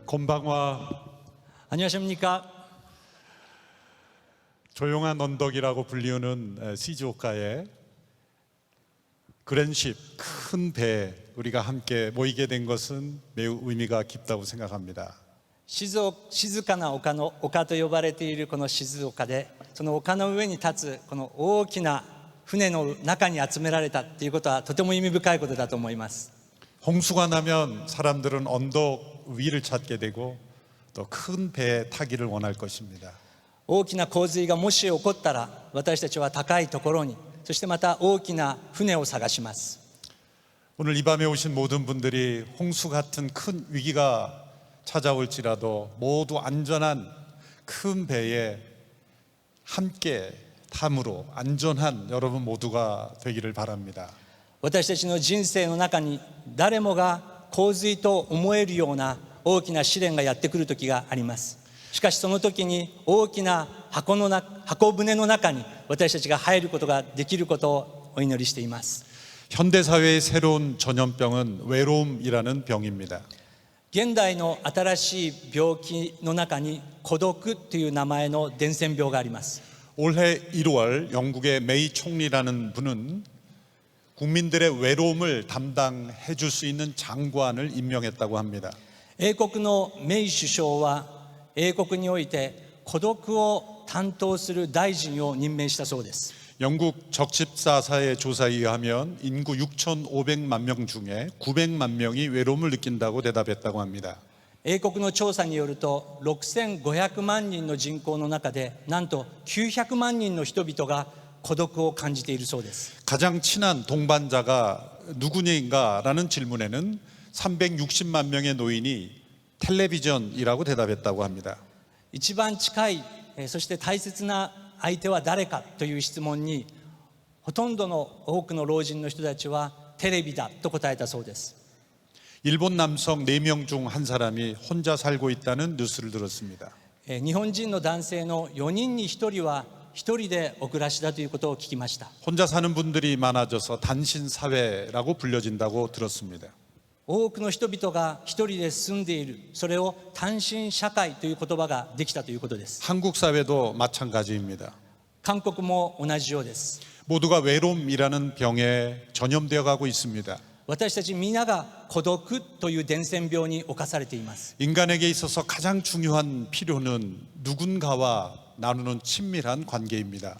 곤방와 안녕하십니까? 조용한 언덕이라고 불리우는 시즈오카의 그랜십 큰 배에 우리가 함께 모이게 된 것은 매우 의미가 깊다고 생각합니다. 静かな丘の丘と呼ばれているこの静岡で、その丘の上に立つこの大きな船の中に集められたということはとても意味深いことだと思います。 홍수가 나면 사람들은 언덕 위를 찾게 되고 또 큰 배에 타기를 원할 것입니다. 大きな洪水がもし起こったら、私たちは高いところに、そしてまた大きな船を探します。 오늘 이 밤에 오신 모든 분들이 홍수 같은 큰 위기가 찾아올지라도 모두 안전한 큰 배에 함께 탐으로 안전한 여러분 모두가 되기를 바랍니다. 私たちの人生の中に誰もが洪水と思えるような大きな試練がやってくる時があります。しかしその時に大きな箱舟の中に私たちが入ることができることをお祈りしています。 현대사회의 새로운 전염병은 외로움이라는 병입니다. 現代の新しい病気の中に孤独という名前の伝染病があります。 올해 1월 영국의 메이 총리라는 분은 국민들의 외로움을 담당해 줄 수 있는 장관을 임명했다고 합니다. 英国のメイ首相は英国において孤独を担当する大臣を任命したそうです。 영국 적십사사의 조사에 의하면 인구 6,500만 명 중에 900만 명이 외로움을 느낀다고 대답했다고 합니다. 英国の調査によると6500万人の人口の中でなんと900万人の人々が孤独を感じているそうです。 가장 친한 동반자가 누구인가라는 질문에는 360만 명의 노인이 텔레비전이라고 대답했다고 합니다. 一番近いそして大切な相手は誰かという質問にほとんどの多くの老人の人たちはテレビだと答えたそうです。 일본 남성 4명 중 한 사람이 혼자 살고 있다는 뉴스를 들었습니다. 日本人の男性の4人に1人は一人でお暮らしだということを聞きました。 혼자 사는 분들이 많아져서 단신 사회라고 불려진다고 들었습니다. 多くの人々が一人で住んでいる、それを単身社会という言葉ができたということです。 한국 사회도 마찬가지입니다. 韓国も同じようです。 모두가 외로움이라는 병에 전염되어 가고 있습니다. 私たち皆が孤独という伝染病に侵されています。 인간에게 있어서 가장 중요한 필요는 누군가와 나누는 친밀한 관계입니다.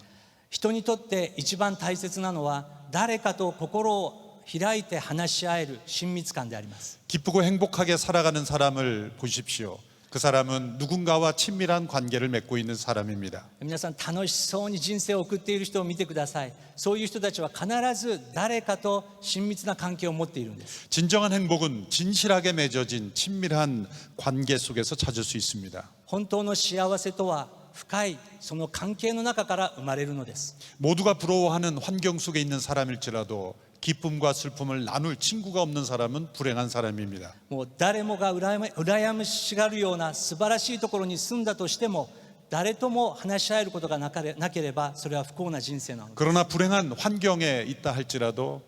人にとって一番大切なのは誰かと心を開いて話し合える親密感であります。 기쁘고 행복하게 살아가는 사람을 보십시오. 그 사람은 누군가와 친밀한 관계를 맺고 있는 사람입니다. 皆さん楽しそうに人生を送っている人を見てください。そういう人たちは必ず誰かと親密な関係を持っているんです。 진정한 행복은 진실하게 맺어진 친밀한 관계 속에서 찾을 수 있습니다. 本当の幸せとは深いその関係の中から生まれるのです。 모두가 부러워하는 환경 속에 있는 사람일지라도 기쁨과 슬픔을 나눌 친구가 없는 사람은 불행한 사람입니다. もう誰もが羨ましがるような素晴らしいところに住んだとしても誰とも話し合えることがなければそれは不幸な人生なのです。 그러나 불행한 환경에 있다 할지라도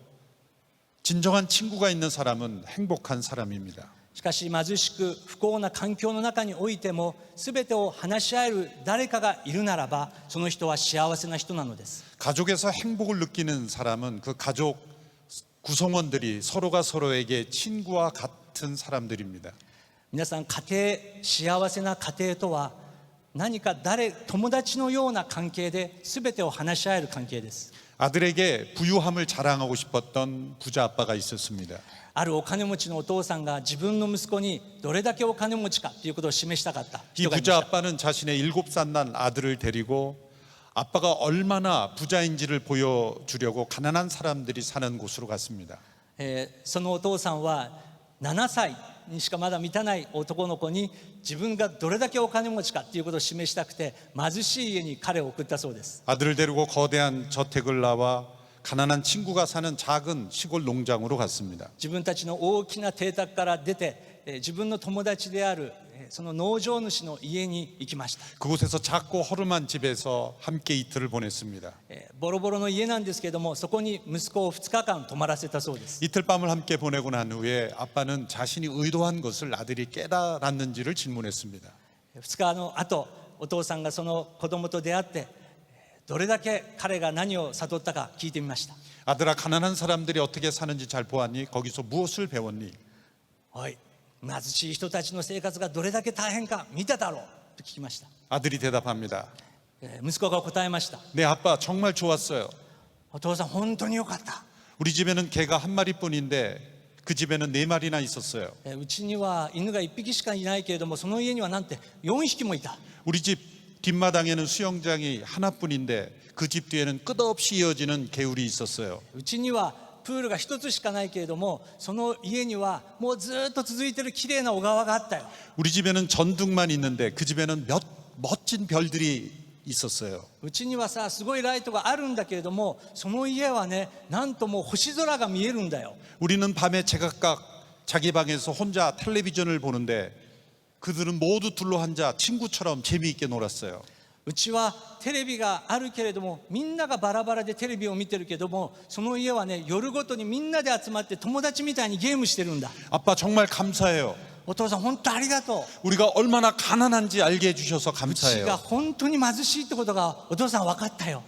진정한 친구가 있는 사람은 행복한 사람입니다. しかし貧しく不幸な環境の中においても全てを話し合える誰かがいるならばその人は幸せな人なのです。 가족에서 행복을 느끼는 사람은 그 가족 구성원들이 서로가 서로에게 친구와 같은 사람들입니다. 皆さん家庭幸せな家庭とは何か友達のような関係で全てを話し合える関係です。 아들에게 부유함을 자랑하고 싶었던 부자 아빠가 있었습니다. あるお金持ちのお父さんが自分の息子にどれだけお金持ちかということを示したかった 이 人がいまし 부자 た。 아빠는 자신의 7살 난 아들을 데리고 아빠가 얼마나 부자인지를 보여주려고 가난한 사람들이 사는 곳으로 갔습니다. そのお父さんは7歳にしかまだ満たない男の子に自分がどれだけお金持ちかということを示したくて貧しい家に彼を送ったそうです。 아들을 데리고 거대한 저택을 나와 가난한 친구가 사는 작은 시골 농장으로 갔습니다. 自分たちの大きな邸宅から出て自分の友達であるその農場主の家に行きました。 그곳에서 작고 허름한 집에서 함께 이틀을 보냈습니다. ボロボロの家なんですけれども、そこに息子を2日間泊まらせたそうです。 이틀 밤을 함께 보내고 난 후에 아빠는 자신이 의도한 것을 아들이 깨달았는지를 질문했습니다. 2日の後、お父さんがその子供と出会ってどれだけ彼が何を悟ったか聞いてみました。 아들아, 가난한 사람들이 어떻게 사는지 잘 보았니? 거기서 무엇을 배웠니? おい、貧しい人たちの生活がどれだけ大変か見ただろうと聞きました。 아들이 대답합니다. 息子が答えました。 네 아빠, 정말 좋았어요. お父さん本当によかった。 우리 집에는 개가 한 마리뿐인데 그 집에는 4마리나 있었어요. うちには犬が1匹しかいないけれども、その家にはなんて4匹もいた。 우리 집 뒷마당에는 수영장이 하나뿐인데 그 집 뒤에는 끝없이 이어지는 개울이 있었어요. うちにはプールが1つしかないけれども、その家にはもうずっと続いてるきれいな小川があったよ。 우리 집에는 전등만 있는데 그 집에는 멋진 별들이 있었어요. うちにはさ、すごいライトがあるんだけれども、その家はね、なんともう星空が見えるんだよ。 우리는 밤에 제각각 자기 방에서 혼자 텔레비전을 보는데 그들은 모두 둘러 앉아 친구처럼 재미있게 놀았어요. うちはテレビがあるけれども、みんながバラバラでテレビを見てるけども、その家はね、夜ごとにみんなで集まって友達みたいにゲームしてるんだ。 아빠 정말 감사해요. お父さん本当ありがとう。 우리가 얼마나 가난한지 알게 해주셔서 うちが 감사해요. 本当に貧しいってことがお父さん分かったよ。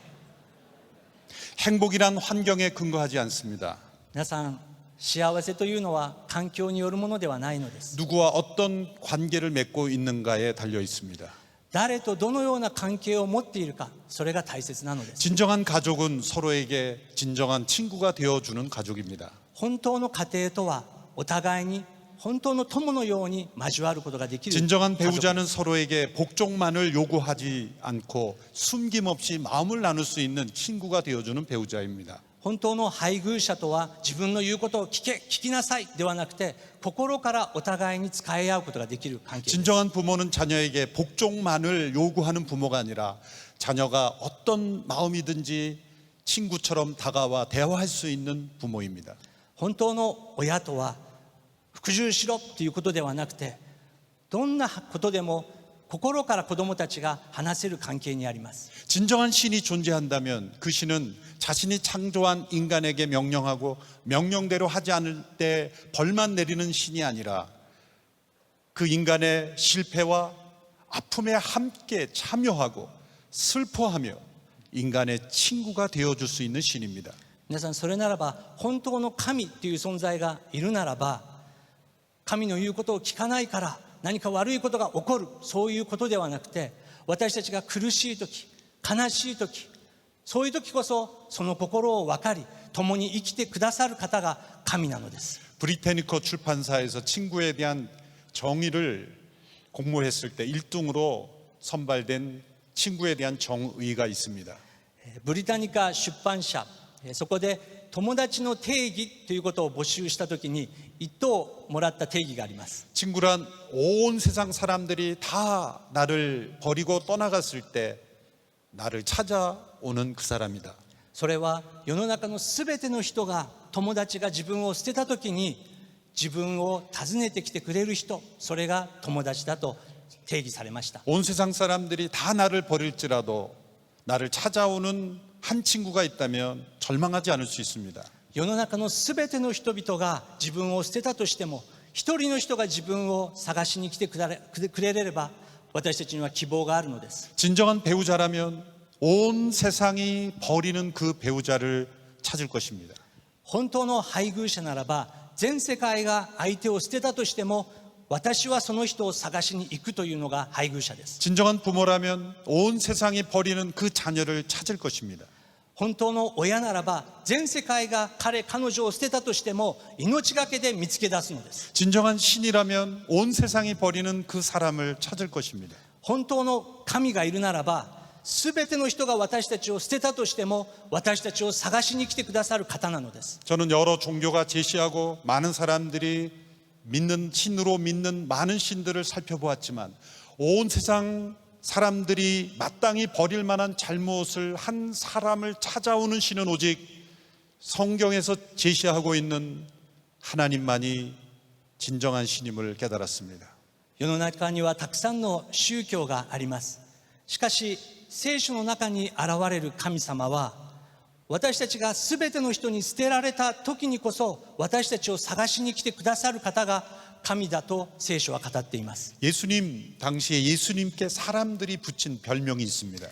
행복이란 환경에 근거하지 않습니다. 皆さん、幸せというのは環境によるものではないのです。 누구와 어떤 관계를 맺고 있는가에 달려 있습니다. 誰とどのような関係を持っているか、それが大切なのです。 진정한 가족은 서로에게 진정한 친구가 되어주는 가족입니다. 本当の家庭とは、お互いに本当の友のように交わることができる 진정한 家族。 배우자는 서로에게 복종만을 요구하지 않고 숨김없이 마음을 나눌 수 있는 친구가 되어주는 배우자입니다. 本当の配偶者とは、自分の言うことを聞きなさいではなくて、心からお互いに使い合うことができる関係です。 진정한 부모는 자녀에게 복종만을 요구하는 부모가 아니라 자녀가 어떤 마음이든지 친구처럼 다가와 대화할 수 있는 부모입니다. 本当の親とは、服従しろということではなくて、どんなことでも心から子供たちが話せる関係にあります。 진정한 신이 존재한다면 그 신은 자신이 창조한 인간에게 명령하고 명령대로 하지 않을 때 벌만 내리는 신이 아니라 그 인간의 실패와 아픔에 함께 참여하고 슬퍼하며 인간의 친구가 되어줄 수 있는 신입니다. 皆さん、それならば、本当の神という存在がいるならば、神の言うことを聞かないから何か悪いことが起こる、そういうことではなくて、私たちが苦しい時、悲しい時、そういう時こそその心を分かり、共に生きてくださる方が神なのです。 브리테니커 출판사에서 친구에 대한 정의를 공모했을 때 1등으로 선발된 친구에 대한 정의가 있습니다. ブリタニカ出版社、そこで友達の定義ということを募集したときに1等もらった定義があります。 친구란 온 세상 사람들이 다 나를 버리고 떠나갔을 때 나를 찾아오는 그 사람이다. それは世の中のすべての人が、友達が自分を捨てたときに自分を訪ねてきてくれる人、それが友達だと定義されました。 온 세상 사람들이 다 나를 버릴지라도 나를 찾아오는 한 친구가 있다면 절망하지 않을 수 있습니다. 世の中のすべての人々が自分を捨てたとしても、一人の人が自分を探しに来てくれれば、私たちには希望があるのです。 진정한 배우자라면 온 세상이 버리는 그 배우자를 찾을 것입니다. 本当の配偶者ならば、全世界が相手を捨てたとしても、私はその人を探しに行くというのが配偶者です。 진정한 부모라면 온 세상이 버리는 그 자녀를 찾을 것입니다. 本当の親ならば、全世界が彼女を捨てたとしても命がけで見つけ出すのです。 진정한 신이라면 온 세상이 버리는 그 사람을 찾을 것입니다. 本当の神がいるならば、すべての人が私たちを捨てたとしても私たちを探しに来てくださる方なのです。 저는 여러 종교가 제시하고 많은 사람들이 믿는 신으로 믿는 많은 신들을 살펴보았지만 온 세상 사람들이 마땅히 버릴 만한 잘못을 한 사람을 찾아오는 신은 오직 성경에서 제시하고 있는 하나님만이 진정한 신임을 깨달았습니다. 世の中にはたくさんの宗教があります。しかし聖書の中に現れる神様は、私たちが全ての人に捨てられた時にこそ私たちを探しに来てくださる方が神だと聖書は語っています。 예수님 당시에 예수님께 사람들이 붙인 별명이 있습니다.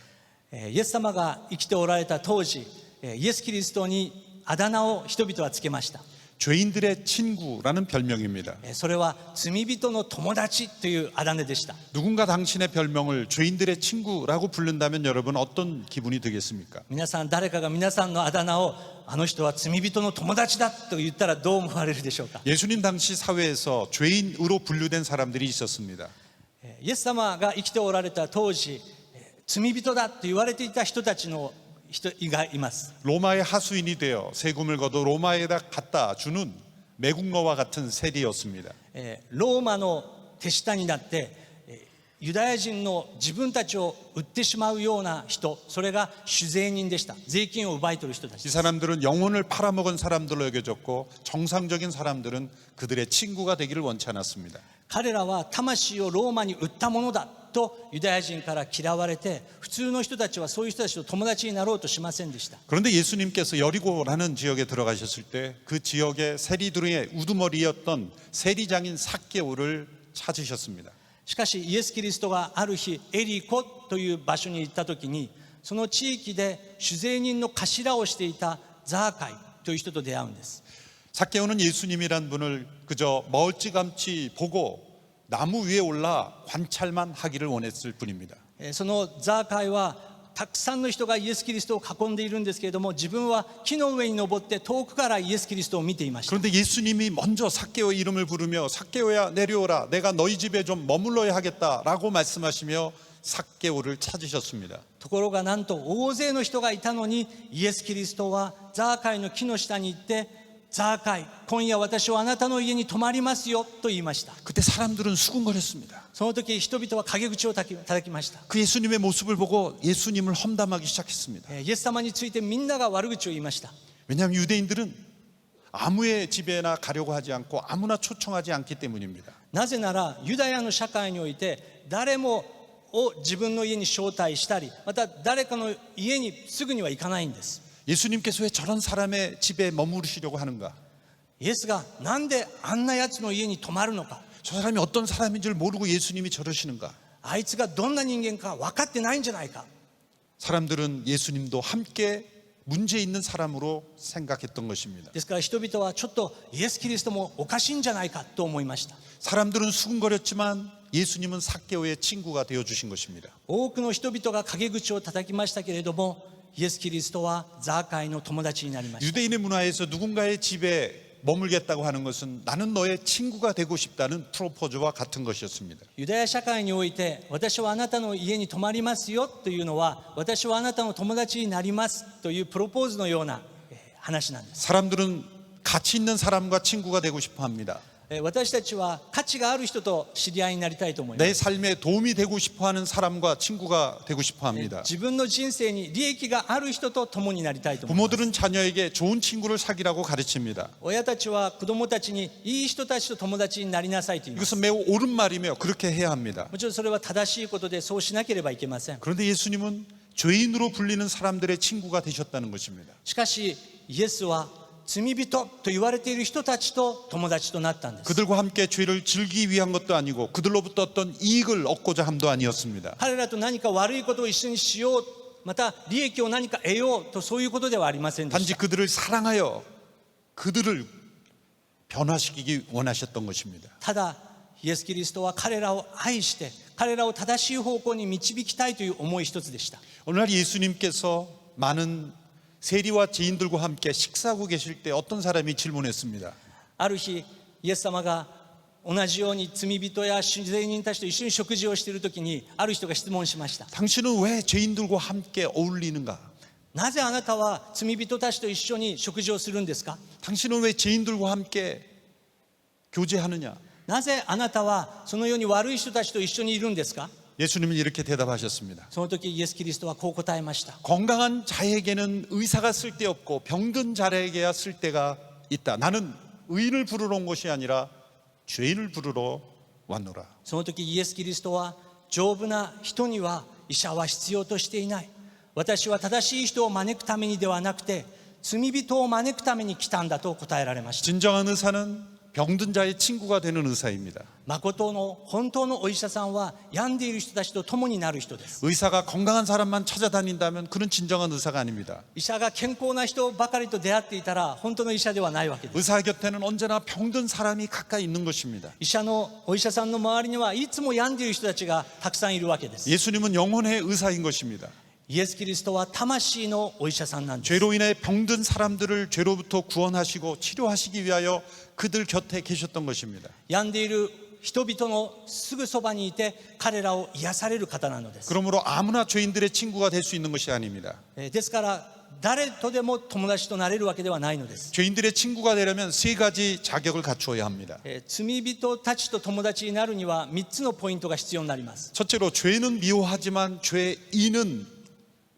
イエス様が生きておられた当時、イエス・キリストにあだ名を人々はつけました。 죄인들의 친구라는 별명입니다. それは罪人の友達というあだ名でした。 누군가 당신의 별명을 죄인들의 친구라고 부른다면 여러분 어떤 기분이 들겠습니까? 皆さん、誰かが皆さんのあだ名をあの人は罪人の友達だと言ったらどう思われるでしょうか。 예수님 당시 사회에서 죄인으로 분류된 사람들이 있었습니다. イエス様が生きておられた当時、罪人だと言われていた人たちの人がいます。 로마의 하수인이 되어 세금을 거둬 로마에다 갖다 주는 매국노와 같은 세리였습니다. ローマの手下になってユダヤ人の自分たちを売ってしまうような人、それが酒税人でした。税金を奪い取る人たち。 이 사람들은 영혼을 팔아먹은 사람들로 여겨졌고 정상적인 사람들은 그들의 친구가 되기를 원치 않았습니다. 彼らは魂をローマに売ったものだとユダヤ人から嫌われて、普通の人たちはそういう人たちと友達になろうとしませんでした。 그런데 예수님께서 여리고라는 지역에 들어가셨을 때 그 지역의 세리들의 우두머리였던 세리장인 삭개오를 찾으셨습니다. しかしイエス・キリストがある日エリコという場所に行った時に、その地域で酒税人の頭をしていたザーカイという人と出会うんです。 삭개오는 예수님이란 분을 그저 멀찌감치 보고 나무 위에 올라 관찰만 하기를 원했을 뿐입니다. そのザーカイはたくさんの人がイエス・キリストを囲んでいるんですけれども、自分は木の上に登って遠くからイエス・キリストを見ていました。 그런데 예수님이 먼저 삭개오의 이름을 부르며 삭개오야 내려오라, 내가 너희 집에 좀 머물러야 하겠다라고 말씀하시며 삭개오를 찾으셨습니다. ところがなんと大勢の人がいたのに、イエス・キリストはザーカイの木の下に行って、ザーカイ、今夜私はあなたの家に泊まりますよと言いました。 그때 사람들은 수군거렸습니다. その時人々は陰口を叩きました。 그 예수님의 모습을 보고 예수님을 험담하기 시작했습니다. イエス様についてみんなが悪口を言いました。 왜냐하면 유대인들은 아무의 집에나 가려고 하지 않고 아무나 초청하지 않기 때문입니다. なぜならユダヤの社会において誰もを自分の家に招待したり、また誰かの家にすぐには行かないんです。 예수님께서 왜 저런 사람의 집에 머무르시려고 하는가? イエスがなんであんなやつの家に泊まるのか、 저 사람이 어떤 사람인 줄 모르고 예수님이 저러시는가? あいつがどんな人間か分かってないんじゃないか。 사람들은 예수님도 함께 문제 있는 사람으로 생각했던 것입니다. ですから人々はちょっとイエス・キリストもおかしいんじゃないかと思いました。 사람들은 수군거렸지만 예수님은 삭개오의 친구가 되어 주신 것입니다. 多くの人々が陰口を叩きましたけれども、イエス・キリストはザーカイの友達になりました。 유대인의 문화에서 누군가의 집에 머물겠다고 하는 것은 나는 너의 친구가 되고 싶다는 프로포즈와 같은 것이었습니다. ユダヤ社会において、私はあなたの家に泊まりますよというのは、私はあなたの友達になりますというプロポーズのような話なんです。 사람들은 가치 있는 사람과 친구가 되고 싶어 합니다. 私たちは価値がある人と知り合いになりたいと思いま 내 す。 삶에 도움이 되고 싶어 하는 사람과 친구가 되고 싶어 합니다. 自分の人生に利益がある人と共になりたいと思います。 부모들은 자녀에게 좋은 친구를 사귀라고 가르칩니다. 親たちは子供たちにいい人たちと友達になりなさいと言います。 이것은 매우 옳은 말이며 그렇게 해야 합니다. もちろんそれは正しいことでそうしなければいけません。 그런데 예수님은 죄인으로 불리는 사람들의 친구가 되셨다는 것입니다. しかしイエスは罪人と言われている人たちと友達となったんです。 그들과 함께 죄를 즐기기 위한 것도 아니고 그들로부터 어떤 이익을 얻고자 함도 아니었습니다. 彼らと何か悪いことを一緒にしよう、また利益を何か得ようと、そういうことではありませんでし 단지 た。 그들을 사랑하여 그들을 변화시키기 원하셨던 것입니다. ただイエス・キリストは彼らを愛して彼らを正しい方向に導きたいという思い一つでした。 오늘날 예수님께서 많은 세리와 죄인들과 함께 식사하고 계실 때 어떤 사람이 질문했습니다. ある日イエス様が同じように罪人や酒税人たちと一緒に食事をしているときに、ある人が質問しました。 당신은 왜 죄인들과 함께 어울리는가? なぜあなたは罪人たちと一緒に食事をするんですか？ 당신은 왜 죄인들과 함께 교제하느냐? なぜあなたはそのように悪い人たちと一緒にいるんですか？ 예수님은 이렇게 대답하셨습니다. その時イエス・キリストはこう答えました。 건강한 자에게는 의사가 쓸데없고 병든 자에게야 쓸데가 있다. 나는 의인을 부르러 온 것이 아니라 죄인을 부르러 왔노라. その時イエス・キリストは、丈夫な人には医者は必要としていない。私は正しい人を招くためにではなくて、罪人を招くために来たんだと答えられました。 진정한 의사는 병든 자의 친구가 되는 의사입니다. 誠の本当のお医者さんは病んでいる人たちと共になる人です。 의사가 건강한 사람만 찾아다닌다면 그는 진정한 의사가 아닙니다. 医者が健康な人ばかりと出会っていたら本当の医者ではないわけです。 의사 곁에는 언제나 병든 사람이 가까이 있는 것입니다. お医者さんの周りにはいつも病んでいる人たちがたくさんいるわけです。 예수님은 영혼의 의사인 것입니다. イエス・キリストは魂のお医者さんなんです。 죄로 인해 병든 사람들을 죄로부터 구원하시고 치료하시기 위하여 그들 곁에 계셨던 것입니다. 病んでいる人々のすぐそばにいて彼らを癒される方なのです。 그러므로 아무나 죄인들의 친구가 될 수 있는 것이 아닙니다. ですから誰とでも友達となれるわけではないのです。 죄인들의 친구가 되려면 세 가지 자격을 갖추어야 합니다. 罪人たちと友達になるには3つのポイントが必要になります。 첫째로 죄는 미워하지만 죄인은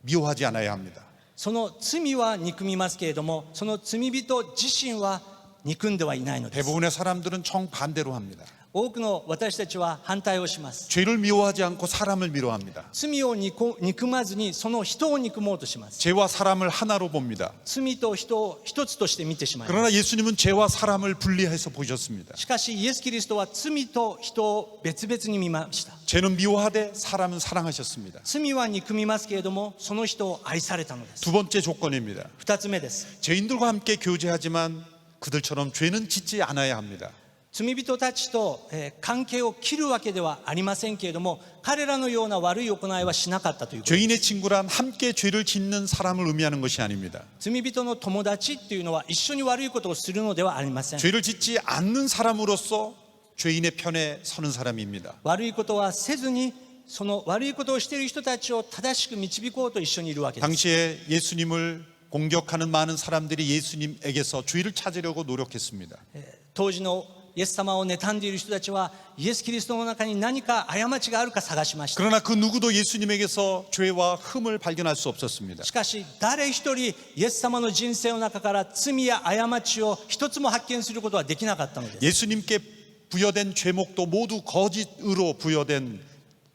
미워하지 않아야 합니다. その罪は憎みますけれども、その罪人自身は憎んではいないのです。 대부분의 사람들은 정반대로 합니다. 多くの私たちは反対をします。 죄를 미워하지 않고 사람을 미워합니다. 罪を憎まずにその人を憎もうとします。 죄와 사람을 하나로 봅니다. 罪と人を一つとして見てしまいます。 그러나 예수님은 죄와 사람을 분리해서 보셨습니다. しかしイエス・キリストは罪と人を別々に見ました。 죄는 미워하되 사람은 사랑하셨습니다. 罪は憎みますけれども、その人を愛されたのです。 두 번째 조건입니다. 二つ目です。 죄인들과 함께 교제하지만 그들처럼 죄는 짓지 않아야 합니다. 罪人たちと関係を切るわけではありませんけれども、彼らのような悪い行いはしなかったということです。 죄인의 친구란 함께 죄를 짓는 사람을 의미하는 것이 아닙니다. 罪人の友達っていうのは一緒に悪いことをするのではありません。 죄를 짓지 않는 사람으로서 죄인의 편에 서는 사람입니다. 悪いことはせずに、その悪いことをしている人たちを正しく導こうと一緒にいるわけです。 당시에 예수님을 공격하는 많은 사람들이 예수님에게서 죄를 찾으려고 노력했습니다. 当時のイエス様を妬んでいる人たちはイエス・キリストの中に何か過ちがあるか探しました。 그러나 그 누구도 예수님에게서 죄와 흠을 발견할 수 없었습니다. しかし誰一人イエス様の人生の中から罪や過ちを一つも発見することはできなかったのです。 예수님께 부여된 죄목도 모두 거짓으로 부여된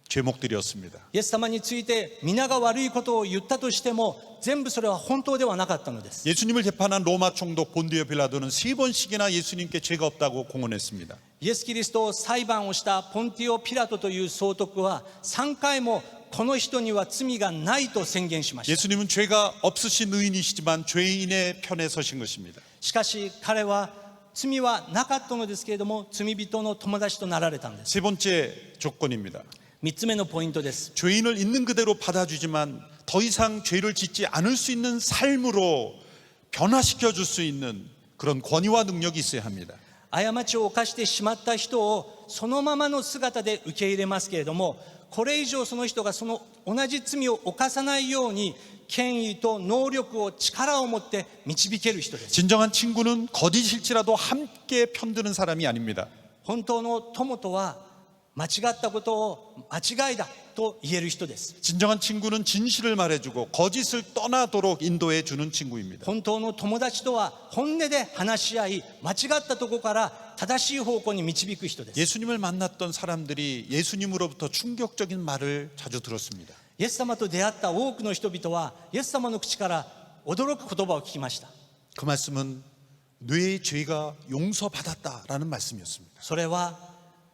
죄목들이었습니다. イエス様について皆が悪いことを言ったとしても全部それは本当ではなかったのです。 예수님을 재판한 로마 총독 본디오 빌라도는 3번씩이나 예수님께 죄가 없다고 공언했습니다. イエス・キリストを裁判をしたポンティオ・ピラトという総督は3回もこの人には罪がないと宣言しました。 예수님은 죄가 없으신 의인이시지만 죄인의 편에 서신 것입니다. しかし彼は罪はなかったのですけれども罪人の友達となられたんです。 세 번째 조건입니다. 3つ目のポイントです。 죄인을 있는 그대로 받아주지만 더 이상 죄를 짓지 않을 수 있는 삶으로 변화시켜 줄 수 있는 그런 권위와 능력이 있어야 합니다. 過ちを犯してしまった人をそのままの姿で受け入れますけれども、これ以上その人がその同じ罪を犯さないように権威と能力を力を持って導ける人です。 진정한 친구는 거짓일지라도 함께 편드는 사람이 아닙니다. 本当の友とは間違ったことを間違いだと言える人です。 진정한 친구는 진실을 말해주고 거짓을 떠나도록 인도해 주는 친구입니다. 本当の友達とは本音で話し合い、間違ったところから正しい方向に導く人です。 예수님을 만났던 사람들이 예수님으로부터 충격적인 말을 자주 들었습니다. イエス様と出会った多くの人々はイエス様の口から驚く言葉を聞きました。 그 말씀은 뇌의 죄가 용서받았다라는 말씀이었습니다. それは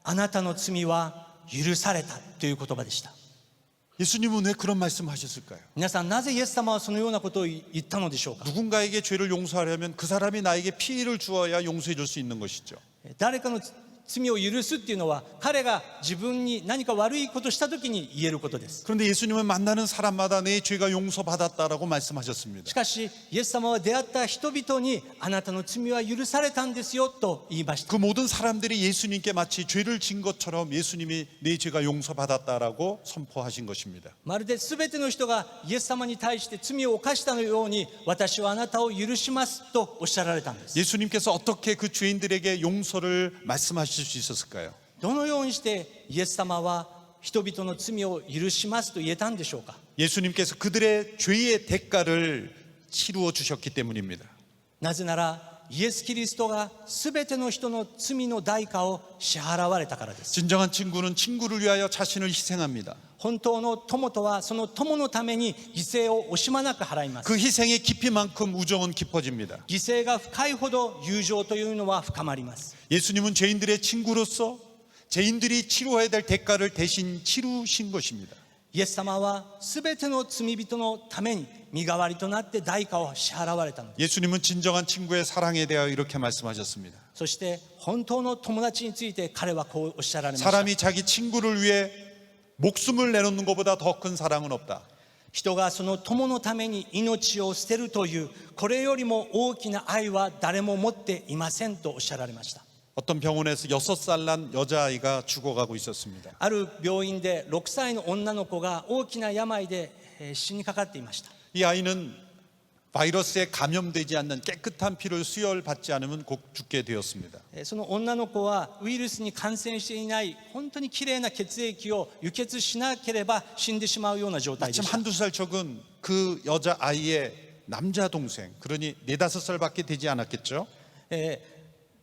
あなたの罪は許されたという言葉でした。 예수님은 왜 그런 말씀하셨을까요? 皆さんなぜイエス様はそのようなことを言ったのでしょうか。 누군가에게 죄를 용서하려면 그 사람이 나에게 피해를 주어야 용서해 줄 수 있는 것이죠. 誰かの罪を許すっていうのは彼が自分に何か悪いことをした時に言えることです。 그런데 예수님은 만나는 사람마다 내 죄가 용서받았다라고 말씀하셨습니다. しかしイエス様は出会った人々にあなたの罪は許されたんですよと言いました。 그 모든 사람들이 예수님께 마치 죄를 진 것처럼 예수님이 내 죄가 용서받았다라고 선포하신 것입니다. まるで全ての人がイエス様に対して罪を犯したのように私はあなたを許しますとおっしゃられたんです。 예수님께서 어떻게 그 죄인들에게 용서를 말씀하실 수 있었을까요? どのようにしてイエス様は人々の罪を許しますと言えたんでしょうか。 예수님께서 그들의 죄의 대가를 치루어 주셨기 때문입니다. なぜならイエス・キリストが全ての人の罪の代価を支払われたからです。 진정한 친구는 친구를 위하여 자신을 희생합니다. 本当の友とはその友のために犠牲を惜しまなく払います。 그 희생의 깊이만큼 우정은 깊어집니다. 犠牲が深いほど友情というのは深まります。 예수님은 죄인들의 친구로서 죄인들이 치러야 될 대가를 대신 치르신 것입니다. イエス様は全ての罪人のために身代わりとなって代価を支払われたのです。 예수님은 진정한 친구의 사랑에 대하여 이렇게 말씀하셨습니다. そして本当の友達について彼はこうおっしゃられました。 사람이 자기 친구를 위해 목숨을 내놓는 것보다 더 큰 사랑은 없다. 人がその友のために命を捨てるというこれよりも大きな愛は誰も持っていませんとおっしゃられました。 어떤 병원에서 6살 난 여자아이가 죽어가고 있었습니다. ある病院で6歳の女の子が大きな病で死にかかっていました。 이 아이는 바이러스에 감염되지 않는 깨끗한 피를 수혈받지 않으면 곧 죽게 되었습니다. その女の子はウイルスに感染していない本当にきれいな血液を輸血しなければ死んでしまうような状態で 마침 した。 한두 살 적은 그 여자아이의 남자 동생, 그러니 4-5살밖에 되지 않았겠죠.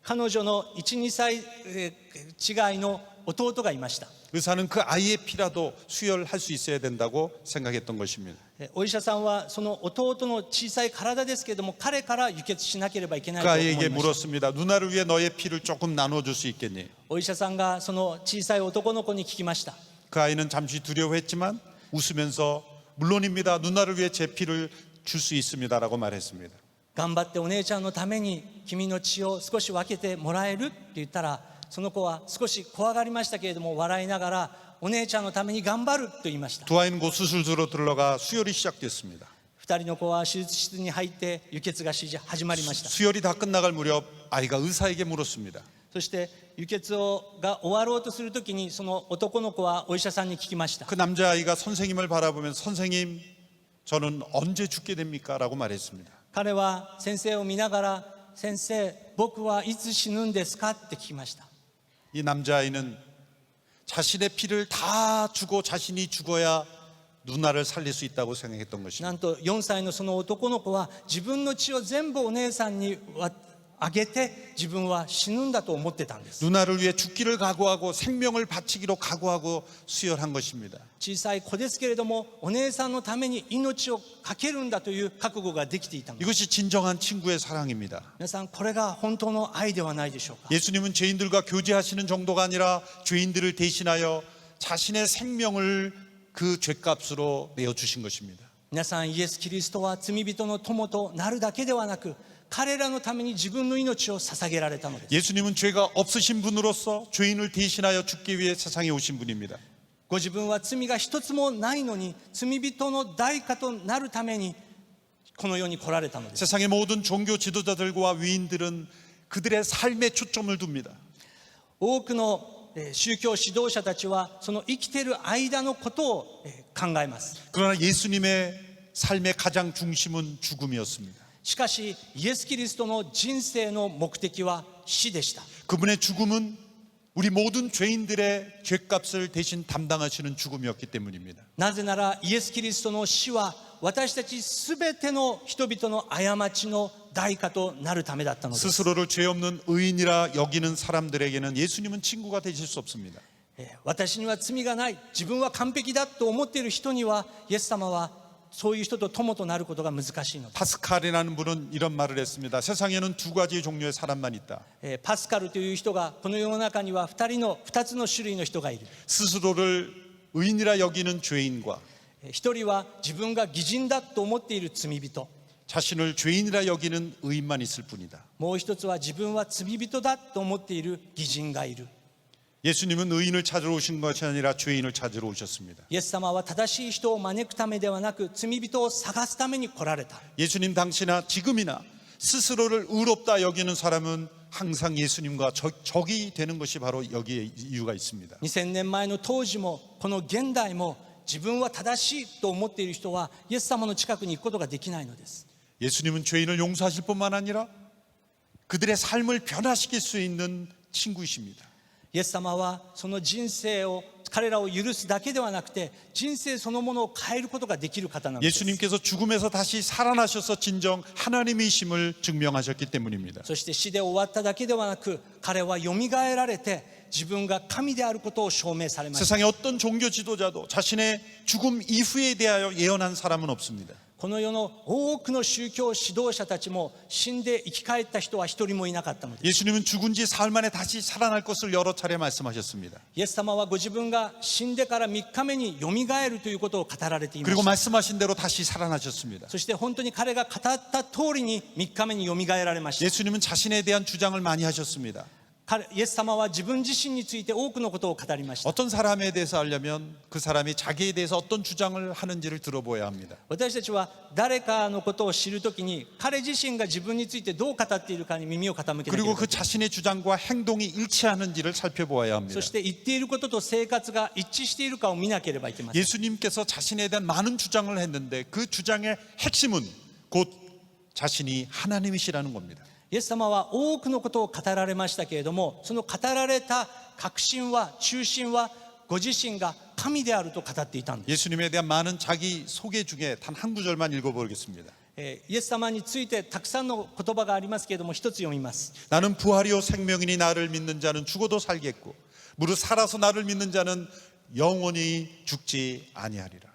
彼女の 1,2 歳違いの弟がいました。 의사는 그 아이의 피라도 수혈할 수 있어야 된다고 생각했던 것입니다. お医者さんはその弟の小さい体ですけれども彼から輸血しなければいけない 그 と思い 아이에게 ました。 물었습니다. 누나를 위해 너의 피를 조금 나눠줄 수 있겠니? お医者さんがその小さい男の子に聞きました。 그 아이는 잠시 두려워했지만 웃으면서 물론입니다. 누나를 위해 제 피를 줄 수 있습니다라고 말했습니다. 頑張ってお姉ちゃんのために君の血を少し分けてもらえるって言ったらその子は少し怖がりましたけれども笑いながらお姉ちゃんのために頑張ると言いました。 두 아이는 곧 수술소로 들어가 수혈이 시작됐습니다. 2人の子は手術室に入って輸血が始まりました。 수혈이 다 끝나갈 무렵 아이가 의사에게 물었습니다. そして輸血が終わろうとするときにその男の子はお医者さんに聞きました。 그 남자아이가 선생님을 바라보면 선생님 저는 언제 죽게 됩니까? 라고 말했습니다. 彼は先生を見ながら先生僕はいつ死ぬんですかって聞きました。 이 남자아이는 자신의 피를 다 주고 자신이 죽어야 누나를 살릴 수 있다고 생각했던 것입니다. なんと4歳のその男の子は自分の血を全部お姉さんにあげて自分は死ぬんだと思ってたんです。 누나를 위해 죽기를 각오하고 생명을 바치기로 각오하고 수혈한 것입니다. 小さい子ですけれどもお姉さんのために命を懸けるんだという覚悟ができていたのです。 이것이 진정한 친구의 사랑입니다. 皆さんこれが本当の愛ではないでしょうか。 예수님은 죄인들과 교제하시는 정도가 아니라 죄인들을 대신하여 자신의 생명을 그 죄값으로 내어주신 것입니다. 皆さんイエス・キリストは罪人の友となるだけではなく彼らのために自分の命を捧げられたのです。 예수님은 죄가 없으신 분으로서 죄인을 대신하여 죽기 위해 세상에 오신 분입니다. ご自分は罪が一つもないのに罪人の代価となるためにこの世に来られたのです。 세상의 모든 종교 지도자들과 위인들은 그들의 삶에 초점을 둡니다. 多くの宗教指導者たちはその生きている間のことを考えます。 그러나 예수님의 삶의 가장 중심은 죽음이었습니다. しかしイエス・キリストの人生の目的は死でした。 그분의 죽음은 우리 모든 죄인들의 죄값을 대신 담당하시는 죽음이었기 때문입니다. なぜならイエス・キリストの死は私たちすべての人々の過ちの代価となるためだったのです。 스스로를 죄 없는 의인이라 여기는 사람들에게는 예수님은 친구가 되실 수 없습니다. 私には罪がない自分は完璧だと思っている人にはイエス様はそういう人と友となることが難しいのです。 파스칼이라는 분은 이런 말을 했습니다. 세상에는 두 가지 종류의 사람만 있다. パスカルという人がこの世の中には2つの種類の人がいる。 스스로를 의인이라 여기는 죄인과 一人は自分が義人だと思っている罪人、 자신을 죄인이라 여기는 의인만 있을 뿐이다. もう一つは自分は罪人だと思っている義人がいる。 예수님은 의인을 찾으러 오신 것이 아니라 죄인을 찾으러 오셨습니다. イエス様は正しい人を招くためではなく罪人を探すために来られた。 예수님 당시나 지금이나 스스로를 의롭다 여기는 사람은 항상 예수님과 적이 되는 것이 바로 여기에 이유가 있습니다. 2000年前の当時もこの現代も自分は正しいと思っている人はイエス様の近くに行くことができないのです。 예수님은 죄인을 용서하실 뿐만 아니라 그들의 삶을 변화시킬 수 있는 친구이십니다. イエス様はその人生を彼らを許すだけではなくて人生そのものを変えることができる方なんです。 예수님께서 죽음에서 다시 살아나셔서 진정 하나님이심을 증명하셨기 때문입니다. そして死で終わっただけではなく彼はよみがえられて自分が神であることを証明されました。 세상의 어떤 종교 지도자도 자신의 죽음 이후에 대하여 예언한 사람은 없습니다. この世の多くの宗教指導者たちも死んで生き返った人は一人もいなかったのです。 예수님은 죽은 지 사흘 만에 다시 살아날 것을 여러 차례 말씀하셨습니다. イエス様はご自分が死んでから3日目によみがえるということを語られていま 그리고 した。 말씀하신 대로 다시 살아나셨습니다. そして本当に彼が語った通りに3日目によみがえられました。 예수님은 자신에 대한 주장을 많이 하셨습니다. イエス様は自分自身について多くのことを語りました。 어떤 사람에 대해서 알려면 그 사람이 자기에 대해서 어떤 주장을 하는지를 들어보아야 합니다. 私たちは誰かのことを知るときに彼自身が自分についてどう語っているかに耳を傾けなければ 그리고 いけ 그 ない。 자신의 주장과 행동이 일치하는지를 살펴보아야 합니다. そして言っていることと生活が一致しているかを見なければいけません。 예수님께서 자신에 대한 많은 주장을 했는데 그 주장의 핵심은 곧 자신이 하나님이시라는 겁니다. イエス様は多くのことを語られましたけれども、その語られた核心は中心はご自身が神であると語っていたんです。 예수님에 대한 많은 자기 소개 중에 단 한 구절만 읽어보겠습니다. イエス様についてたくさんの言葉がありますけれども、一つ読みます。 나는 부활이요 생명이니 나를 믿는 자는 죽어도 살겠고 무릇 살아서 나를 믿는 자는 영원히 죽지 아니하리라.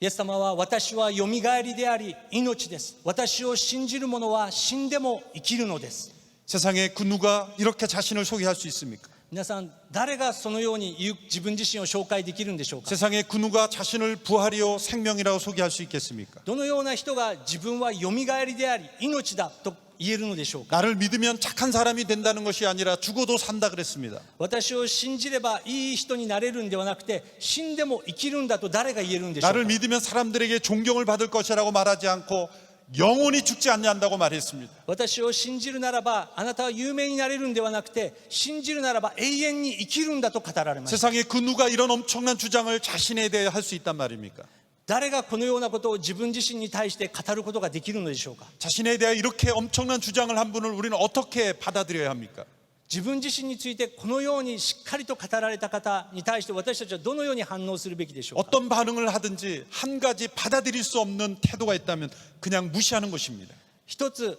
イエス様は私はよみがえりであり命です。私を信じる者は死んでも生きるのです。 세상에 그 누가 이렇게 자신을 소개할 수 있습니까? 皆さん誰がそのように自分自身を紹介できるんでしょうか。 세상에 그 누가 자신을 부활이요 생명이라고 소개할 수 있겠습니까? どのような人が自分はよみがえりであり命だと言えるのでしょうか。 나를 믿으면 착한 사람이 된다는 것이 아니라 죽어도 산다 그랬습니다. 私を信じればいい人になれるんではなくて死んでも生きるんだと誰が言えるんでしょう 나를 か。 믿으면 사람들에게 존경을 받을 것이라고 말하지 않고 영원히 죽지 않는다고 말했습니다. 私を信じるならばあなたは有名になれるんではなくて信じるならば永遠に生きるんだと語られました。 세상에 그 누가 이런 엄청난 주장을 자신에 대해 할 수 있단 말입니까? 誰がこのようなことを自分自身に対して語ることができるのでしょうか。 자신에 대해 이렇게 엄청난 주장을 한 분을 우리는 어떻게 받아들여야 합니까? 自分自身についてこのようにしっかりと語られた方に対して私たちはどのように反応するべきでしょうか。 어떤 반응을 하든지 한 가지 받아들일 수 없는 태도가 있다면 그냥 무시하는 것입니다. 一つ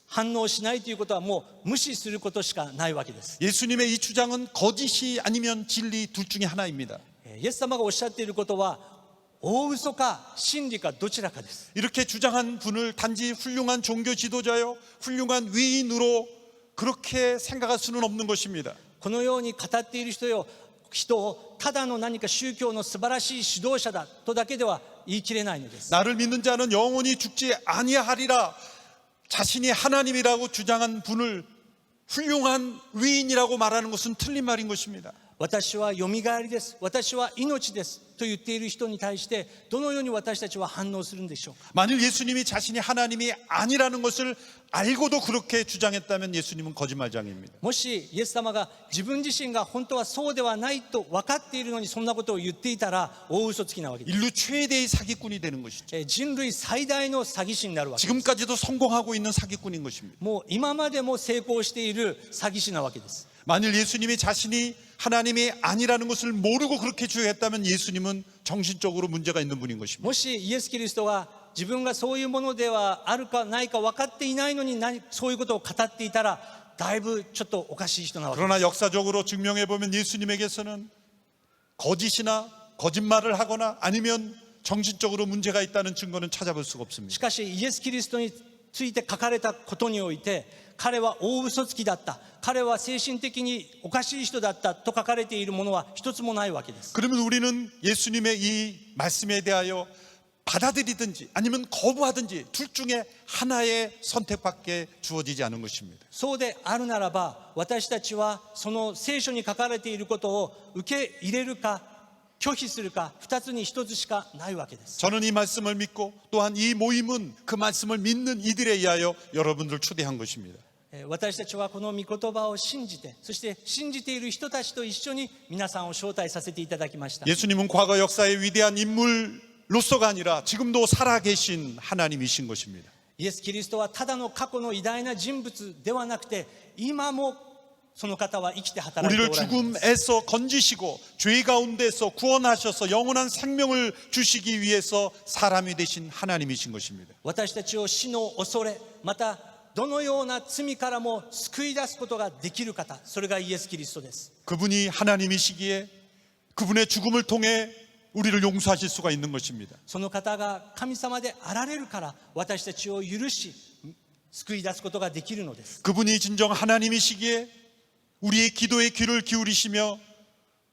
反応しないということはもう無視することしかないわけです。 예수님의 이 주장은 거짓이 아니면 진리 둘 중에 하나입니다. イエス様がおっしゃっていることは大嘘か真理かどちらかです。 이렇게 주장한 분을 단지 훌륭한 종교 지도자요, 훌륭한 위인으로 그렇게 생각할 수는 없는 것입니다. このように語っている人をただの何か宗教の素晴らしい指導者だとだけでは言い切れないのです。 나를 믿는 자는 영원히 죽지 아니하리라 자신이 하나님이라고 주장한 분을 훌륭한 위인이라고 말하는 것은 틀린 말인 것입니다. 私はよみがえりです、私は命ですと言っている人に対してどのように私たちは反応するんでしょうか。 만일 예수님이 자신이 하나님이 아니라는 것을 알고도 그렇게 주장했다면 예수님은 거짓말장입니다. もしイエス様が自分自身が本当はそうではないと分かっているのにそんなことを言っていたら大嘘つきなわけです。 인류 최대의 사기꾼이 되는 것이죠. 人類最大の詐欺師になるわけです。 지금까지도 성공하고 있는 사기꾼인 것입니다. もう今までも成功している詐欺師なわけです。 만일 예수님이 자신이 하나님이 아니라는 것을 모르고 그렇게 주장했다면 예수님은 정신적으로 문제가 있는 분인 것입니다. もしイエス・キリストが自分がそういうものではあるかないか分かっていないのにそういうことを語っていたらだいぶちょっとおかしい人なわけです。 그러나 역사적으로 증명해 보면 예수님에게서는 거짓이나 거짓말을 하거나 아니면 정신적으로 문제가 있다는 증거는 찾아볼 수가 し 없습니다. かしイエス・キリストについて書かれたことにおいて彼は大嘘つきだった、彼は精神的におかしい人だったと書かれているものは一つもないわけです。 그러면 우리는 예수님의 이 말씀에 대하여 받아들이든지 아니면 거부하든지 둘 중에 하나의 선택밖에 주어지지 않은 것입니다. そうであるならば私たちはその聖書に書かれていることを受け入れるか拒否するか二つに一つしかないわけです。 저는 이 말씀을 믿고 또한 이 모임은 그 말씀을 믿는 이들에 의하여 여러분들을 초대한 것입니다. 私たちはこの御言葉を信じてそして信じている人たちと一緒に皆さんを招待させていただきました。 예수님은 과거 역사의 위대한 인물로서가 아니라 지금도 살아계신 하나님이신 것입니다. イエス・キリストはただの過去の偉大な人物ではなくて今もその方は生きて働いて 우리를 おられるのです 죽음에서 건지시고 죄 가운데서 구원하셔서 영원한 생명을 주시기 위해서 사람이 되신 하나님이신 것입니다. 私たちを死の恐れ、またどのような罪からも救い出すことができる方、それがイエス・キリストです。 그분이 하나님이시기에 그분의 죽음을 통해 우리를 용서하실 수가 있는 것입니다. その方が神様であられるから私たちを許し救い出すことができるのです。 그분이 진정 하나님이시기에 우리의 기도에 귀를 기울이시며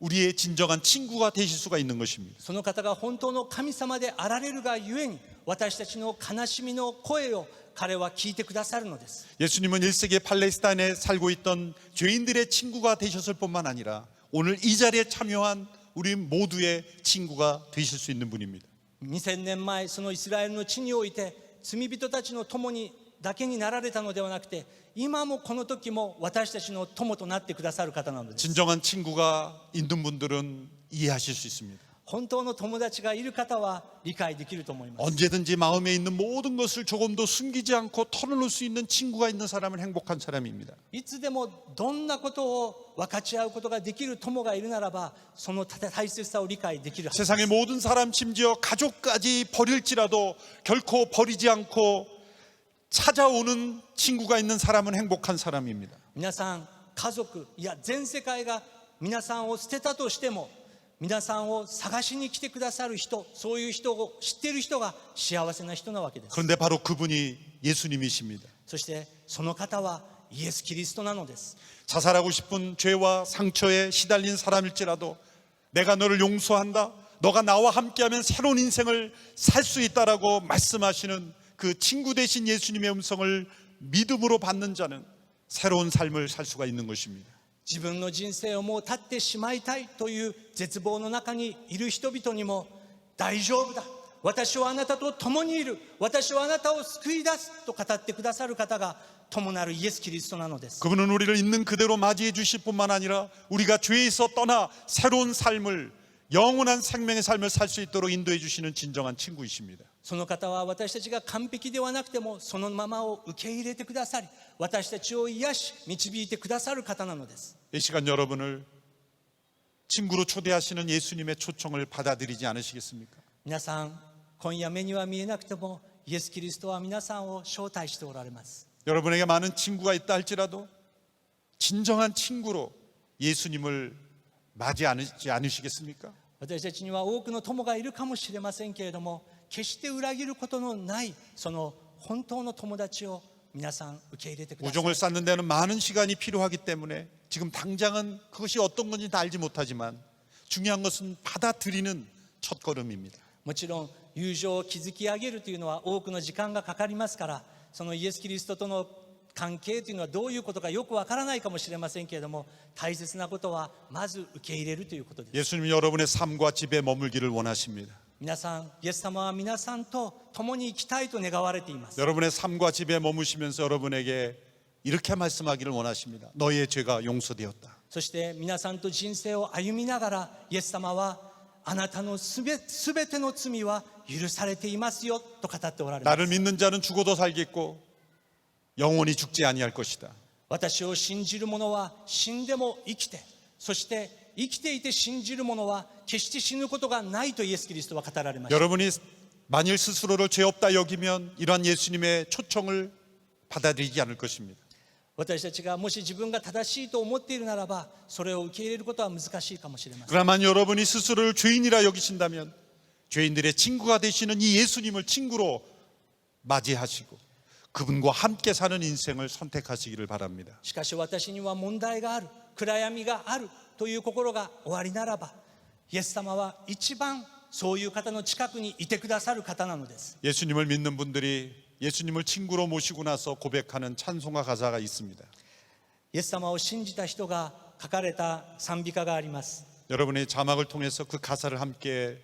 우리의 진정한 친구가 되실 수가 있는 것입니다. その方が本当の神様であられるがゆえに私たちの悲しみの声を彼は聞いてくださるのです。 예수님은 1세기 팔레스타인에 살고 있던 죄인들의 친구가 되셨을 뿐만 아니라 오늘 이 자리에 참여한 우리 모두의 친구가 되실 수 있는 분입니다. 2000年前そのイスラエルの地において罪人たちの友にだけになられたのではなくて、今もこの時も私たちの友となってくださる方なのです。 진정한 친구가 있는 분들은 이해하실 수 있습니다. 本当の友達がいる方は理解できると思います。 언제든지 마음에 있는 모든 것을 조금도 숨기지 않고 털어놓을 수 있는 친구가 있는 사람은 행복한 사람입니다. いつでもどんなことを分かち合うことができる友がいるならば、その大切さを理解できるはずです。 세상의 모든 사람 심지어 가족까지 버릴지라도 결코 버리지 않고 찾아오는 친구가 있는 사람은 행복한 사람입니다. 皆さん家族、いや全世界が皆さんを捨てたとしても、皆さんを探しに来てくださる人、そういう人を知っている人が幸せな人なわけです。 그런데 바로 그분이 예수님이십니다. そしてその方はイエス・キリストなのです。 자살하고 싶은 죄와 상처에 시달린 사람일지라도 내가 너를 용서한다. 너가 나와 함께하면 새로운 인생을 살 수 있다라고 말씀하시는 그 친구 되신 예수님의 음성을 믿음으로 받는 자는 새로운 삶을 살 수가 있는 것입니다. 自分の人生をもう絶ってしまいたいという絶望の中にいる人々にも、大丈夫だ、私はあなたと共にいる、私はあなたを救い出すと語ってくださる方が友なるイエス・キリストなのです。 그분은 우리를 있는 그대로 맞이해 주실 뿐만 아니라 우리가 죄에서 떠나 새로운 삶을, 영원한 생명의 삶을 살 수 있도록 인도해 주시는 진정한 친구이십니다. その方は私たちが完璧ではなくてもそのままを受け入れてくださり、私たちを癒し導いてくださる方なのです。 이 시간 여러분을 친구로 초대하시는 예수님의 초청을 받아들이지 않으시겠습니까? 皆さん、今夜目には見えなくてもイエス・キリストは皆さんを招待しておられます。 여러분에게 많은 친구가 있다 할지라도 진정한 친구로 예수님을 맞이하지 않으시겠습니까? 私たちには多くの友がいるかもしれませんけれども、決して裏切ることのないその本当の友達を皆さん受け入れてください。 우정을 쌓는 데는 많은 시간이 필요하기 때문에 지금 당장은 그것이 어떤 건지 다 알지 못하지만 중요한 것은 받아들이는 첫걸음입니다. もちろん友情を築き上げるというのは多くの時間がかかりますから、そのイエス・キリストとの関係というのはどういうことかよくわからないかもしれませんけれども、大切なことはまず受け入れるということです。 예수님이 여러분의 삶과 집에 머물기를 원하십니다. 皆さん、イエス様は皆さんと共に生きたいと願われています。 여러분의 삶과 집에 머무시면서 여러분에게 이렇게 말씀하기를 원하십니다. 너의 죄가 용서되었다. そして皆さんと人生を歩みながら、イエス様はあなたのすべての罪は許されていますよと語っておられます。 나를 믿는 자는 죽어도 살겠고 영원히 죽지 아니할 것이다. 私を信じる者は死んでも生きて、そして生きていて信じる者は決して死ぬことがないとイエス・キリストは語られました。 여러분이 만일 스스로를 죄 없다 여기면 이러한 예수님의 초청을 받아들이지 않을 것입니다. 私たちがもし自分が正しいと思っているならば、それを受け入れることは難しいかもしれません。 그러나 여러분이 스스로를 죄인이라 여기신다면 죄인들의 친구가 되시는 이 예수님을 친구로 맞이하시고 그분과 함께 사는 인생을 선택하시기를 바랍니다. しかし私には問題がある、暗闇があるという心がおありならば、イエス様は一番そういう方の近くにいてくださる方なのです。 예수님을 믿는 분들이 예수님을 친구로 모시고 나서 고백하는 찬송가 가사가 있습니다. イエス様を信じた人が書かれた賛美歌があります。 여러분의 자막을 통해서 그 가사를 함께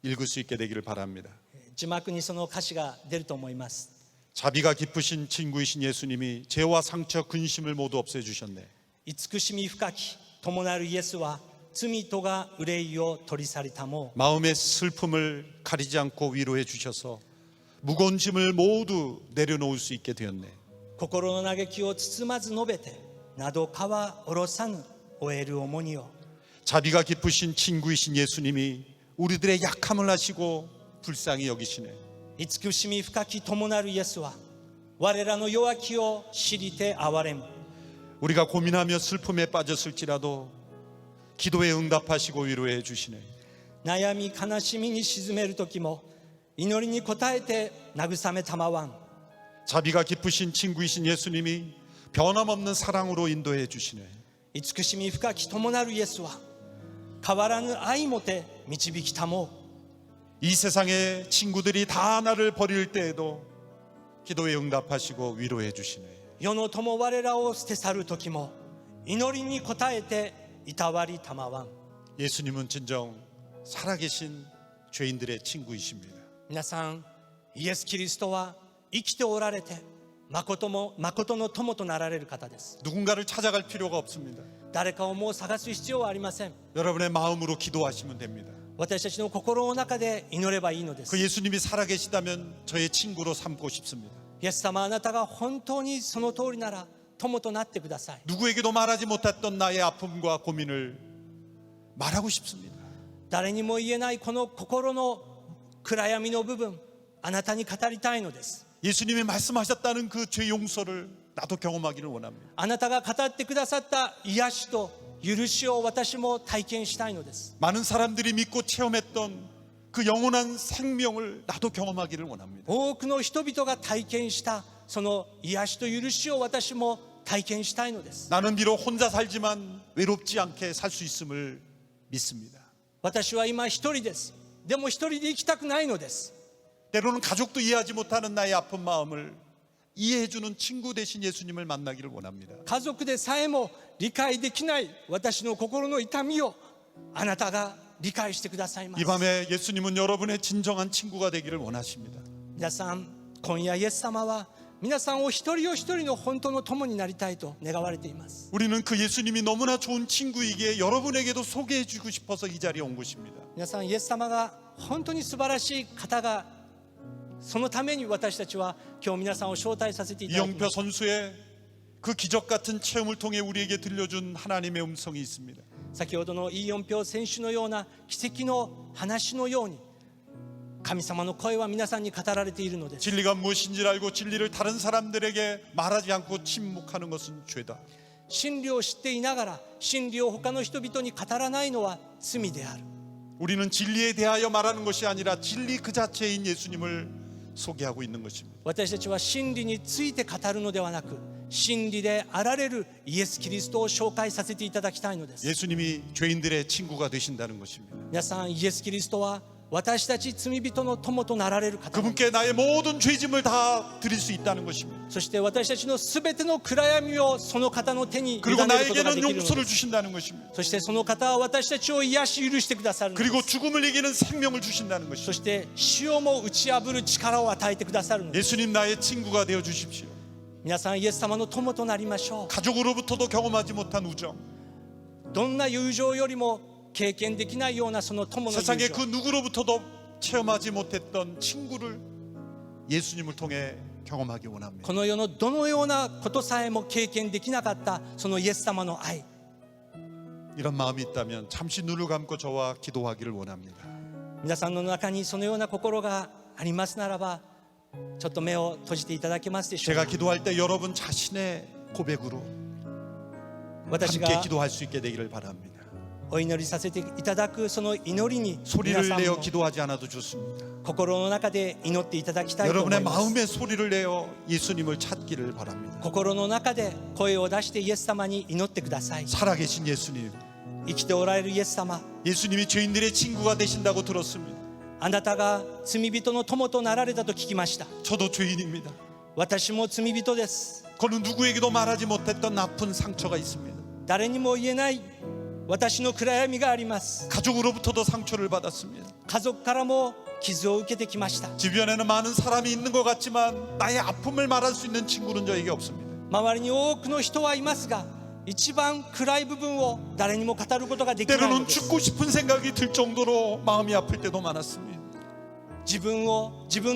읽을 수 있게 되기를 바랍니다. 字幕にその歌詞が出ると思います。 자비가 깊으신 친구이신 예수님이 죄와 상처, 근심을 모두 없애주셨네. 慈しみ深き友なるイエスは罪とが憂いを取り去りたも 마음의 슬픔을 가리지 않고 위로해 주셔서 무거운 짐을 모두 내려놓을 수 있게 되었네. 心の嘆きを包まず述べてなど川おろさぬ終える重荷を 자비가 깊으신 친구이신 예수님이 우리들의 약함을 아시고 불쌍히 여기시네. 慈しみ深き友なるイエスは我らの弱きを知りて憐れむ 우리가 고민하며 슬픔에 빠졌을지라도 기도에 응답하시고 위로해 주시네. 悩み悲しみに沈める時も祈りに応えて慰めたまわん 자비가 깊으신 친구이신 예수님이 변함없는 사랑으로 인도해 주시네. 慈しみ深き友なるイエスは変わらぬ愛もて導きたもう 이 세상의 친구들이 다 나를 버릴 때에도 기도에 응답하시고 위로해 주시네. 世の友我らを捨て去る時も祈りに応えていたわりたまわん 예수님은 진정 살아계신 죄인들의 친구이십니다. 皆さんイエス・キリストは生きておられて誠の友となられる方です 누군가를 찾아갈 필요가 없습니다. 誰かをもう探す必要はありません 여러분의 마음으로 기도하시면 됩니다. 私たちの心の中で祈ればいいのです 그 예수님이 살아계시다면 저의 친구로 삼고 싶습니다. イエス様あなたが本当にその通りなら友となってください 누구에게도 말하지 못했던 나의 아픔과 고민을 말하고 싶습니다. 誰にも言えないこの心の暗闇の部分あなたに語りたいのです 예수님이 말씀하셨다는 그 죄 용서를 나도 경험하기를 원합니다. あなたが語ってくださった癒しと許しを私も体験したいのです 많은 사람들이 믿고 체험했던 그 영원한 생명을 나도 경험하기를 원합니다. 多くの人々が体験したその癒しと許しを私も体験したいのです 나는 비록 혼자 살지만 외롭지 않게 살 수 있음을 믿습니다. 私は今一人ですでも一人で生きたくないのです 때로는 가족도 이해하지 못하는 나의 아픈 마음을 이해해주는 친구 되신 예수님을 만나기를 원합니다. 家族でさえも理解できない私の心の痛みをあなたが理解してくださいます 이 밤에 예수님은 여러분의 진정한 친구가 되기를 원하십니다. 皆さん今夜イエス様は皆さんを一人お一人の本当の友になりたいと願われています 우리는 그 예수님이 너무나 좋은 친구이기에 여러분에게도 소개해주고 싶어서 이 자리에 온 것입니다. 皆さんイエス様が本当に素晴らしい方がそのために私たちは今日皆さんを招待させていただきま 이영표 す 선수의 그 기적 같은 체험을 통해 우리에게 들려준 하나님의 음성이 있습니다. 先ほどのイ・ヨンピョ選手のような奇跡の話のように神様の声は皆さんに語られているのです 진리가 무엇인지를 알고 진리를 다른 사람들에게 말하지 않고 침묵하는 것은 죄다. 真理を知っていながら真理を他の人々に語らないのは罪である 우리는 진리에 대하여 말하는 것이 아니라 진리 그 자체인 예수님을 소개하고 있는 것입니다. 私たちは真理について語るのではなく真理であられるイエス・キリストを紹介させていただきたいのです 예수님이 죄인들의 친구가 되신다는 것입니다. 皆さんイエス・キリストは私たち罪人の友となられる方 그분께 나의 모든 죄짐을 다 드릴 수 있다는 것입니다. そして私たちのすべての暗闇をその方の手に委ね 그리고 ることがで 나에게는 きるので 용서를 す 주신다는 것입니다. そしてその方は私たちを癒し許してくださるので 그리고 す 죽음을 이기는 생명을 주신다는 そ 것입니다. して死をも打ち破る力を与えてくださるのです 예수님 나의 친구가 되어 주십시오. 皆さんイエス様の友となりましょ 가족으로부터도 경험하지 못한 우정, うどんな友情よりも経験できないようなその友の友 세상의 情 그 누구로부터도 체험하지 못했던 친구를 예수님을 통해 경험하기 원합니다. この世のどのようなことさえも経験できなかったそのイエス様の愛 이런 마음이 있다면 잠시 눈을 감고 저와 기도하기를 원합니다. 皆さんの中にそのような心がありますならばちょっと目を閉じていただけますでしょう 제가 か 기도할 때 여러분 자신의 고백으로 私 함께 が 기도할 수 있게 되기를 바랍니다. お祈りさせていただくその祈りに皆 소리를 さん 내어 も 기도하지 않아도 좋습니다. 心の中で祈っていただきたいと思い 여러분의 ます 마음의 소리를 내어 예수님을 찾기를 바랍니다. 心の中で声を出してイエス様に祈ってください 살아계신 예수님, 生きておられるイエス様 예수님이 죄인들의 친구가 되신다고 들었습니다. あなたが罪人の友となられたと聞きました 저도 죄인입니다. 私も罪人です 그는 누구에게도 말하지 못했던 아픈 상처가 있습니다. 誰にも言えない私の暗闇があります 가족으로부터도 상처를 받았습니다. 家族からも傷を受けてきました 주변에는 많은 사람이 있는 것 같지만 나의 아픔을 말할 수 있는 친구는 저에게 없습니다. 周りに多くの人はいますが一番暗い部分を誰にも語ることができないの 때로는 です 죽고 싶은 생각이 들 정도로 마음이 아플 때도 많았습니다. 自分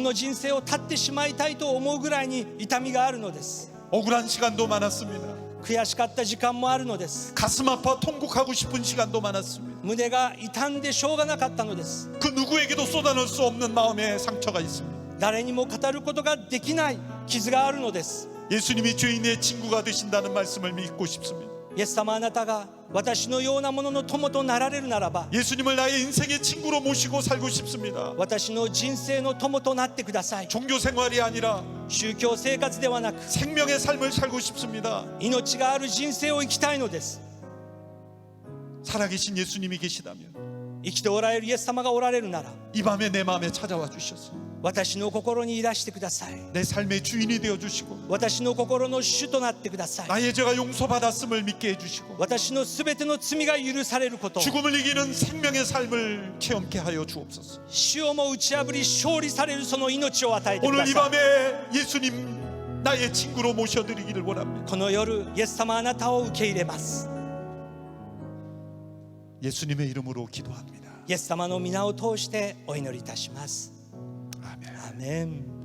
の人生を絶ってしまいたいと思うぐらいに痛みがあるのです 억울한 시간도 많았습니다. 悔しかった時間もあるのです。 가슴 아파 통곡하고 싶은 시간도 많았습니다. 胸が痛んでしょうがなかったのです。 그 누구에게도 쏟아낼 수 없는 마음의 상처가 있습니다. 誰にも語ることができない傷があるのです。 예수님이 죄인의 친구가 되신다는 말씀을 믿고 싶습니다. イエス様、あなたが私のようなものの友となられるならば、 예수님을 나의 인생의 친구로 모시고 살고 싶습니다. 私の人生の友となってください。 종교 생활이 아니라 宗教生活ではなく 생명의 삶을 살고 싶습니다. 命がある人生を生きたいのです。 살아계신 예수님이 계시다면 生きておられるイエス様がおられるなら、 이 밤에 내 마음에 찾아와 주셔서 私の心にいらしてください。 내 삶의 주인이 되어 주시고 私の心の主となってください。 나의 죄가 용서받았음을 믿게 해주시고 私のすべての罪が許されること、 죽음을 이기는 생명의 삶을 체험케 하여 주옵소서. 死をも打ち破り勝利されるその命を与えてくだ 오늘 이 さい。 밤에 예수님 나의 친구로 모셔드리기를 원합니다. この夜、イエス様、あなたを受け入れます。 예수님의 이름으로 기도합니다. イエス様の皆を通してお祈りいたします。 아멘. アーメン。